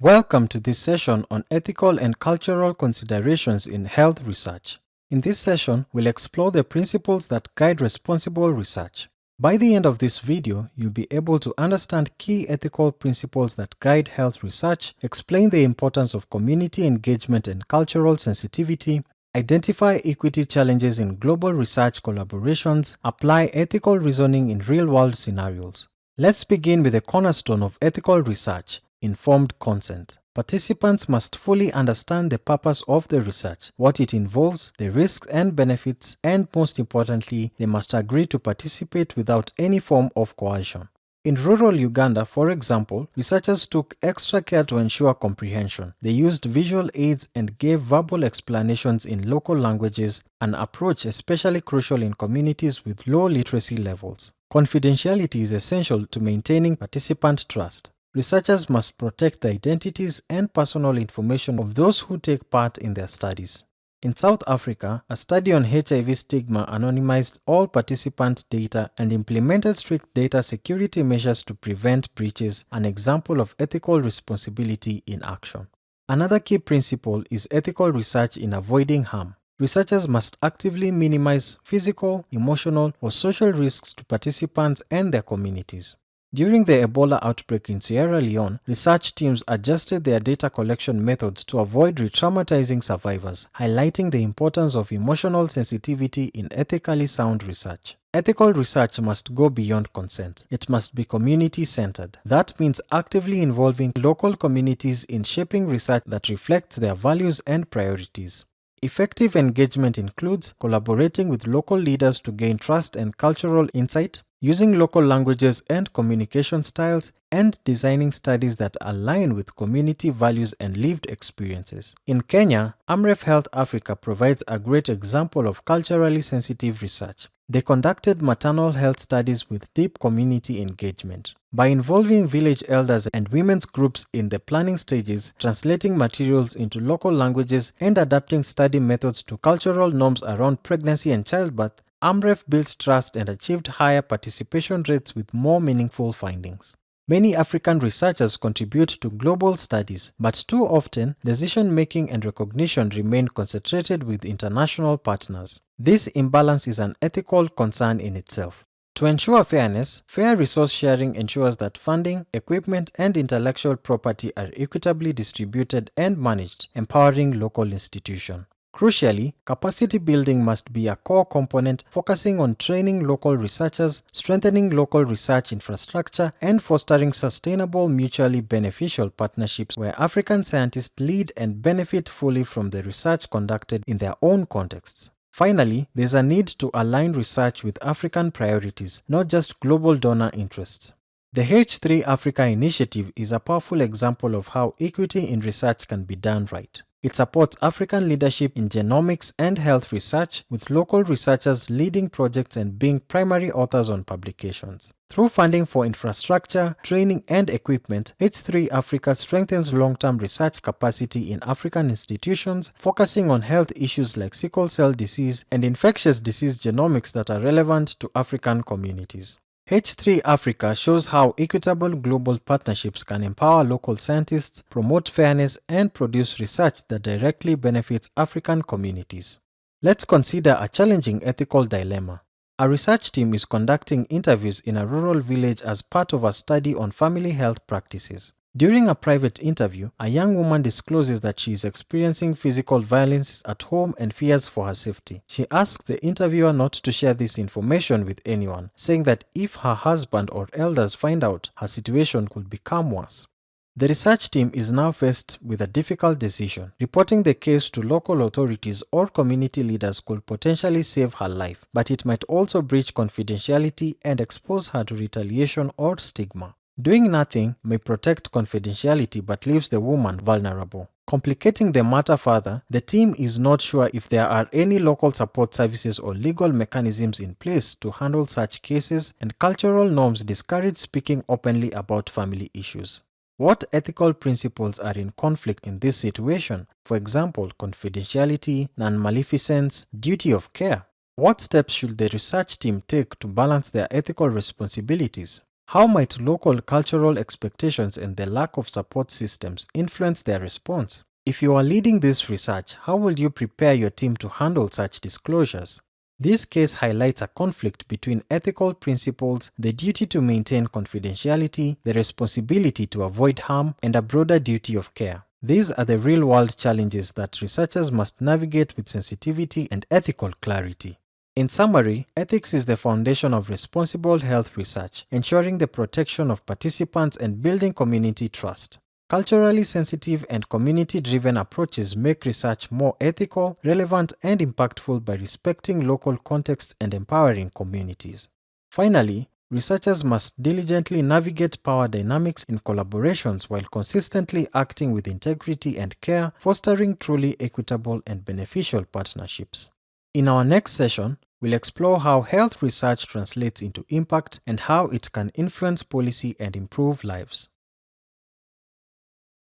Welcome to this session on ethical and cultural considerations in health research. In this session, we'll explore the principles that guide responsible research. By the end of this video, you'll be able to understand key ethical principles that guide health research, explain the importance of community engagement and cultural sensitivity, identify equity challenges in global research collaborations, apply ethical reasoning in real-world scenarios. Let's begin with the cornerstone of ethical research: informed consent. Participants must fully understand the purpose of the research, what it involves, the risks and benefits, and most importantly, they must agree to participate without any form of coercion. In rural Uganda, for example, researchers took extra care to ensure comprehension. They used visual aids and gave verbal explanations in local languages, an approach especially crucial in communities with low literacy levels. Confidentiality is essential to maintaining participant trust. Researchers must protect the identities and personal information of those who take part in their studies. In South Africa, a study on HIV stigma anonymized all participant data and implemented strict data security measures to prevent breaches, an example of ethical responsibility in action. Another key principle is ethical research in avoiding harm. Researchers must actively minimize physical, emotional, or social risks to participants and their communities. During the Ebola outbreak in Sierra Leone, research teams adjusted their data collection methods to avoid re-traumatizing survivors, highlighting the importance of emotional sensitivity in ethically sound research. Ethical research must go beyond consent. It must be community-centered. That means actively involving local communities in shaping research that reflects their values and priorities. Effective engagement includes collaborating with local leaders to gain trust and cultural insight, using local languages and communication styles, and designing studies that align with community values and lived experiences. In Kenya, Amref Health Africa provides a great example of culturally sensitive research. They conducted maternal health studies with deep community engagement. By involving village elders and women's groups in the planning stages, translating materials into local languages, and adapting study methods to cultural norms around pregnancy and childbirth, Amref built trust and achieved higher participation rates with more meaningful findings. Many African researchers contribute to global studies, but too often, decision-making and recognition remain concentrated with international partners. This imbalance is an ethical concern in itself. To ensure fairness, fair resource sharing ensures that funding, equipment, and intellectual property are equitably distributed and managed, empowering local institutions. Crucially, capacity building must be a core component, focusing on training local researchers, strengthening local research infrastructure, and fostering sustainable, mutually beneficial partnerships where African scientists lead and benefit fully from the research conducted in their own contexts. Finally, there's a need to align research with African priorities, not just global donor interests. The H3 Africa initiative is a powerful example of how equity in research can be done right. It supports African leadership in genomics and health research, with local researchers leading projects and being primary authors on publications. Through funding for infrastructure, training, and equipment, H3 Africa strengthens long-term research capacity in African institutions, focusing on health issues like sickle cell disease and infectious disease genomics that are relevant to African communities. H3 Africa shows how equitable global partnerships can empower local scientists, promote fairness, and produce research that directly benefits African communities. Let's consider a challenging ethical dilemma. A research team is conducting interviews in a rural village as part of a study on family health practices. During a private interview, a young woman discloses that she is experiencing physical violence at home and fears for her safety. She asks the interviewer not to share this information with anyone, saying that if her husband or elders find out, her situation could become worse. The research team is now faced with a difficult decision. Reporting the case to local authorities or community leaders could potentially save her life, but it might also breach confidentiality and expose her to retaliation or stigma. Doing nothing may protect confidentiality but leaves the woman vulnerable. Complicating the matter further, the team is not sure if there are any local support services or legal mechanisms in place to handle such cases, and cultural norms discourage speaking openly about family issues. What ethical principles are in conflict in this situation? For example, confidentiality, non-maleficence, duty of care. What steps should the research team take to balance their ethical responsibilities? How might local cultural expectations and the lack of support systems influence their response? If you are leading this research, how will you prepare your team to handle such disclosures? This case highlights a conflict between ethical principles, the duty to maintain confidentiality, the responsibility to avoid harm, and a broader duty of care. These are the real-world challenges that researchers must navigate with sensitivity and ethical clarity. In summary, ethics is the foundation of responsible health research, ensuring the protection of participants and building community trust. Culturally sensitive and community-driven approaches make research more ethical, relevant, and impactful by respecting local context and empowering communities. Finally, researchers must diligently navigate power dynamics in collaborations while consistently acting with integrity and care, fostering truly equitable and beneficial partnerships. In our next session, we'll explore how health research translates into impact and how it can influence policy and improve lives.